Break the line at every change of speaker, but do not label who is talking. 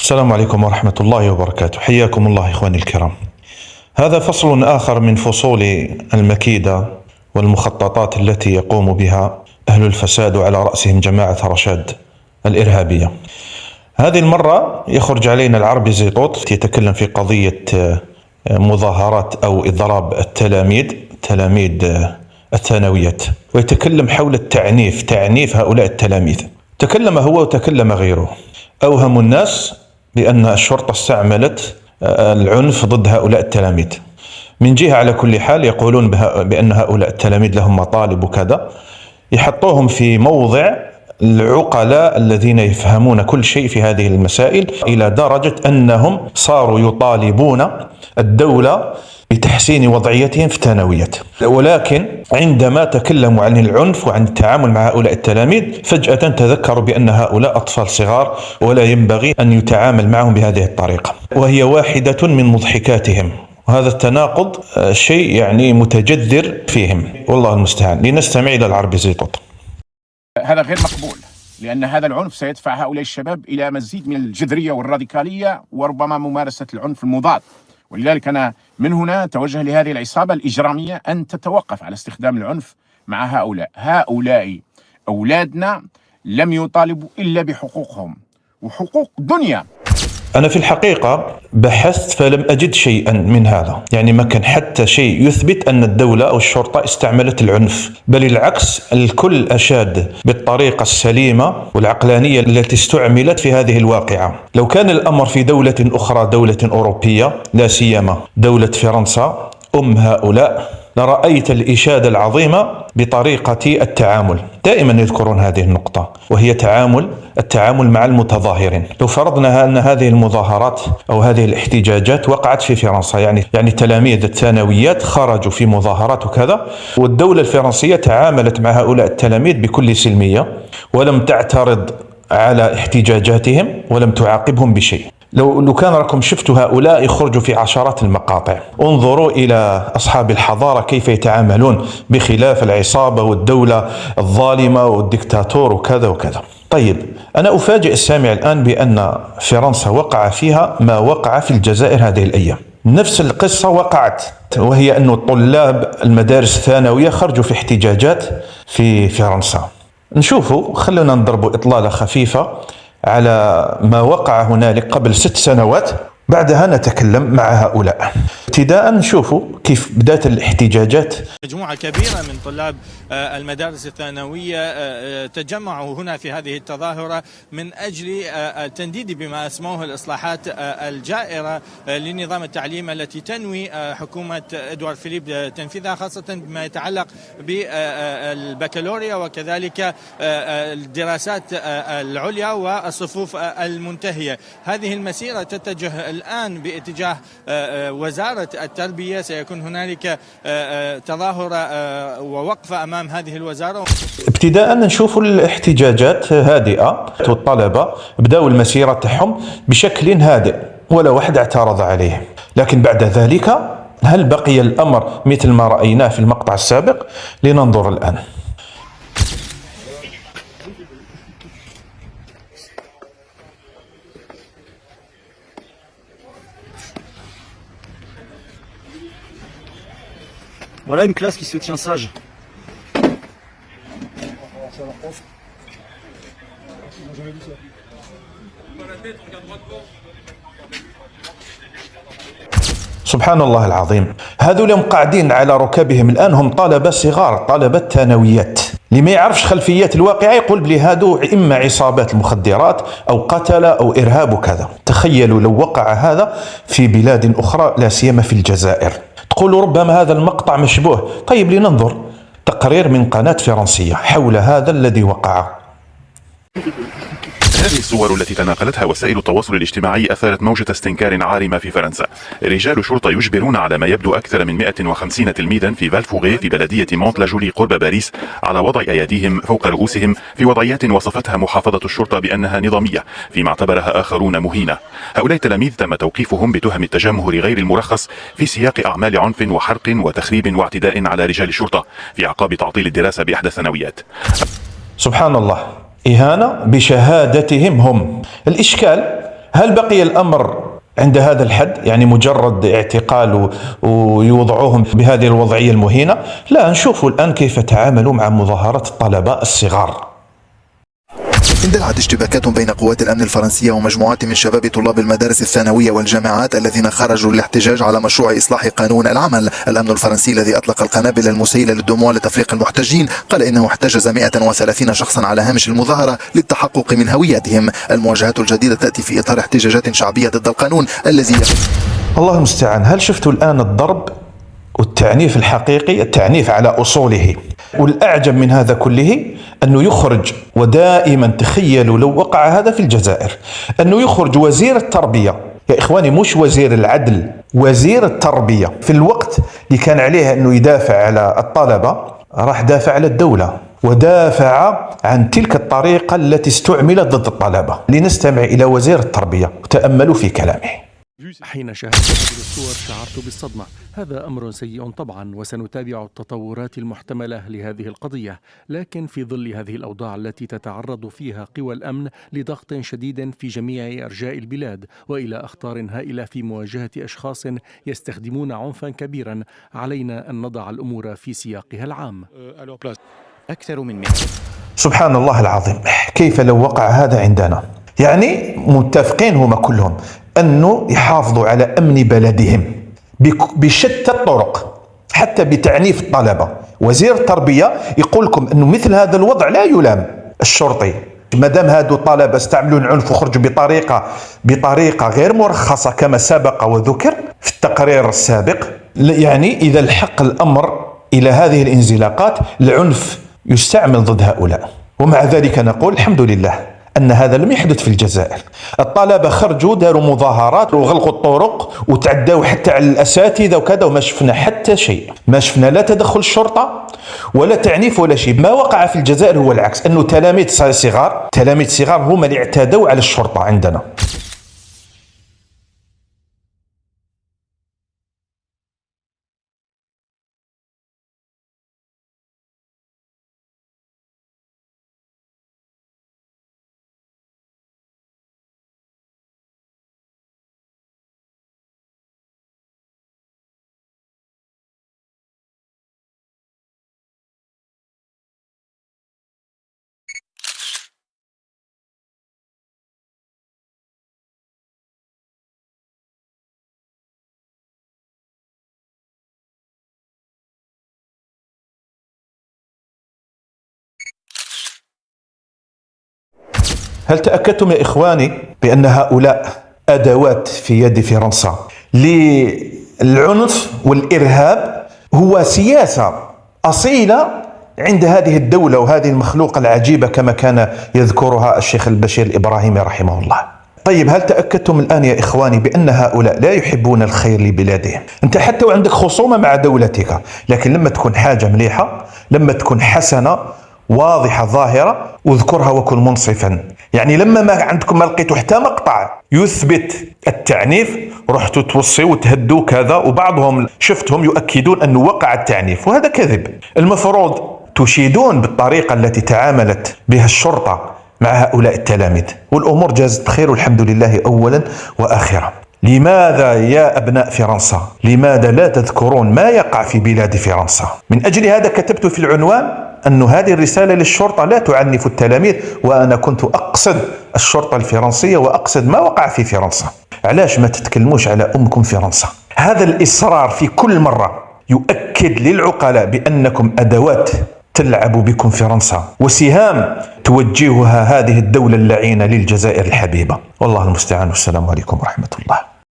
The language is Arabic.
السلام عليكم ورحمة الله وبركاته. حياكم الله إخواني الكرام. هذا فصل آخر من فصول المكيدة والمخططات التي يقوم بها أهل الفساد وعلى رأسهم جماعة رشاد الإرهابية. هذه المرة يخرج علينا العربي زيطوط يتكلم في قضية مظاهرات أو إضراب تلاميذ الثانويات، ويتكلم حول تعنيف هؤلاء التلاميذ. تكلم هو وتكلم غيره، أوهم الناس بأن الشرطة استعملت العنف ضد هؤلاء التلاميذ. من جهة على كل حال يقولون بأن هؤلاء التلاميذ لهم مطالب وكذا، يحطوهم في موضع العقلاء الذين يفهمون كل شيء في هذه المسائل، إلى درجة أنهم صاروا يطالبون الدولة بتحسين وضعيتهم في الثانويات. ولكن عندما تكلموا عن العنف وعن التعامل مع هؤلاء التلاميذ فجأة تذكروا بأن هؤلاء أطفال صغار ولا ينبغي أن يتعامل معهم بهذه الطريقة، وهي واحدة من مضحكاتهم. وهذا التناقض شيء يعني متجذر فيهم، والله المستعان. لنستمع إلى العربي زيطوط.
هذا غير مقبول، لأن هذا العنف سيدفع هؤلاء الشباب إلى مزيد من الجذرية والراديكالية وربما ممارسة العنف المضاد. ولذلك أنا من هنا أتوجه لهذه العصابة الإجرامية أن تتوقف على استخدام العنف مع هؤلاء أولادنا لم يطالبوا إلا بحقوقهم وحقوق دنيا.
أنا في الحقيقة بحثت فلم أجد شيئا من هذا، يعني ما كان حتى شيء يثبت أن الدولة أو الشرطة استعملت العنف، بل العكس، الكل أشاد بالطريقة السليمة والعقلانية التي استعملت في هذه الواقعة. لو كان الأمر في دولة أخرى، دولة أوروبية، لا سيما دولة فرنسا هؤلاء، لرأيت الإشادة العظيمة بطريقة التعامل. دائما يذكرون هذه النقطة، وهي التعامل مع المتظاهرين. لو فرضنا أن هذه المظاهرات أو هذه الاحتجاجات وقعت في فرنسا، يعني تلاميذ الثانويات خرجوا في مظاهرات وكذا، والدولة الفرنسية تعاملت مع هؤلاء التلاميذ بكل سلمية ولم تعترض على احتجاجاتهم ولم تعاقبهم بشيء. لو كان راكم شفتوا هؤلاء يخرجوا في عشرات المقاطع. انظروا إلى أصحاب الحضارة كيف يتعاملون، بخلاف العصابة والدولة الظالمة والدكتاتور وكذا وكذا. طيب، أنا أفاجئ السامع الآن بأن فرنسا وقع فيها ما وقع في الجزائر هذه الأيام. نفس القصة وقعت، وهي أن طلاب المدارس الثانوية خرجوا في احتجاجات في فرنسا. نشوفوا، خلونا نضربوا إطلالة خفيفة على ما وقع هنالك قبل 6 سنوات، بعدها نتكلم مع هؤلاء. ابتداء نشوفوا كيف بدأت الاحتجاجات.
مجموعة كبيرة من طلاب المدارس الثانوية تجمعوا هنا في هذه التظاهرة من أجل التنديد بما اسموه الإصلاحات الجائرة لنظام التعليم التي تنوي حكومة إدوارد فيليب تنفيذها، خاصة بما يتعلق بالبكالوريا وكذلك الدراسات العليا والصفوف المنتهية. هذه المسيرة تتجه الآن باتجاه وزارة التربية. سيكون هنالك تظاهر ووقفة أمام هذه الوزارة.
ابتداء نشوف الاحتجاجات هادئة، والطلبة بدأوا المسيرة تاعهم بشكل هادئ ولا واحد اعترض عليه. لكن بعد ذلك هل بقي الأمر مثل ما رأيناه في المقطع السابق؟ لننظر الآن.
Voilà une classe qui se tient sage.
سبحان الله العظيم، هذول هم قاعدين على ركبهم الآن، هم طلبة صغار، طلبة ثانويات. اللي ما يعرفش خلفيات الواقعة يقول بلي هادو إما عصابات المخدرات أو قتلة أو إرهاب وكذا. تخيلوا لو وقع هذا في بلاد أخرى، لا سيما في الجزائر. تقولوا ربما هذا المقطع مشبوه. طيب، لننظر تقرير من قناة فرنسية حول هذا الذي وقع.
هذه الصور التي تناقلتها وسائل التواصل الاجتماعي أثارت موجة استنكار عارمة في فرنسا. رجال شرطة يجبرون على ما يبدو أكثر من 150 تلميذا في فالفوغي في بلدية مونت لاجولي قرب باريس على وضع أيديهم فوق رؤوسهم في وضعيات وصفتها محافظة الشرطة بأنها نظامية، فيما اعتبرها آخرون مهينة. هؤلاء التلاميذ تم توقيفهم بتهم التجمهر غير المرخص في سياق أعمال عنف وحرق وتخريب واعتداء على رجال الشرطة في أعقاب تعطيل الدراسة بإحدى الثانويات.
سبحان الله، إهانة بشهادتهم هم. الإشكال هل بقي الأمر عند هذا الحد؟ يعني مجرد اعتقال ويوضعوهم بهذه الوضعية المهينة؟ لا، نشوفوا الآن كيف تعاملوا مع مظاهرات الطلبة الصغار.
اندلعت اشتباكات بين قوات الأمن الفرنسية ومجموعات من شباب طلاب المدارس الثانوية والجامعات الذين خرجوا للاحتجاج على مشروع إصلاح قانون العمل. الأمن الفرنسي الذي أطلق القنابل المسيلة للدموع لتفريق المحتجين قال إنه احتجز 130 شخصا على هامش المظاهرة للتحقق من هوياتهم. المواجهات الجديدة تأتي في إطار احتجاجات شعبية ضد القانون الذي
الله المستعان. هل شفتوا الآن الضرب والتعنيف الحقيقي، التعنيف على أصوله؟ والأعجب من هذا كله أنه يخرج، ودائما تخيلوا لو وقع هذا في الجزائر، أنه يخرج وزير التربية، يا إخواني مش وزير العدل، وزير التربية، في الوقت اللي كان عليه أنه يدافع على الطلبة راح دافع على الدولة ودافع عن تلك الطريقة التي استعملت ضد الطلبة. لنستمع إلى وزير التربية وتأملوا في كلامه.
حين شاهدت هذه الصور شعرت بالصدمة. هذا أمر سيء طبعا، وسنتابع التطورات المحتملة لهذه القضية، لكن في ظل هذه الأوضاع التي تتعرض فيها قوى الأمن لضغط شديد في جميع أرجاء البلاد وإلى أخطار هائلة في مواجهة أشخاص يستخدمون عنفا كبيرا، علينا أن نضع الأمور في سياقها العام.
أكثر من 100.
سبحان الله العظيم، كيف لو وقع هذا عندنا؟ يعني متفقين هما كلهم أنه يحافظوا على أمن بلدهم بشتى الطرق، حتى بتعنيف الطلبة. وزير التربية يقول لكم أنه مثل هذا الوضع لا يلام الشرطي، ما دام هادو الطلبة استعملوا العنف وخرجوا بطريقة غير مرخصة كما سبق وذكر في التقرير السابق. يعني إذا الحق الأمر إلى هذه الانزلاقات، العنف يستعمل ضد هؤلاء. ومع ذلك نقول الحمد لله أن هذا لم يحدث في الجزائر. الطلبة خرجوا داروا مظاهرات وغلقوا الطرق وتعدوا حتى على الأساتذة وكذا، وما شفنا حتى شيء، ما شفنا لا تدخل الشرطة ولا تعنيف ولا شيء. ما وقع في الجزائر هو العكس، أنه تلاميذ صغار هم اللي اعتدوا على الشرطة عندنا. هل تأكدتم يا إخواني بأن هؤلاء أدوات في يد فرنسا للعنف والإرهاب؟ هو سياسة أصيلة عند هذه الدولة وهذه المخلوقة العجيبة كما كان يذكرها الشيخ البشير الإبراهيمي رحمه الله. طيب هل تأكدتم الآن يا إخواني بأن هؤلاء لا يحبون الخير لبلادهم؟ أنت حتى وعندك خصومة مع دولتك، لكن لما تكون حاجة مليحة، لما تكون حسنة واضحة ظاهرة، اذكرها وكن منصفا. يعني لما ما عندكم ما لقيتوا حتى مقطع يثبت التعنيف، رحتوا توصيوا وتهدوا كذا، وبعضهم شفتهم يؤكدون أنه وقع التعنيف، وهذا كذب. المفروض تشيدون بالطريقة التي تعاملت بها الشرطة مع هؤلاء التلاميذ، والأمور جازت بخير والحمد لله أولا وآخرا. لماذا يا أبناء فرنسا، لماذا لا تذكرون ما يقع في بلاد فرنسا؟ من أجل هذا كتبت في العنوان أن هذه الرسالة للشرطة لا تعنف التلاميذ، وأنا كنت أقصد الشرطة الفرنسية وأقصد ما وقع في فرنسا. علاش ما تتكلموش على أمكم فرنسا؟ هذا الإصرار في كل مرة يؤكد للعقلاء بأنكم أدوات تلعب بكم فرنسا، وسهام توجهها هذه الدولة اللعينة للجزائر الحبيبة. والله المستعان، والسلام عليكم ورحمة الله.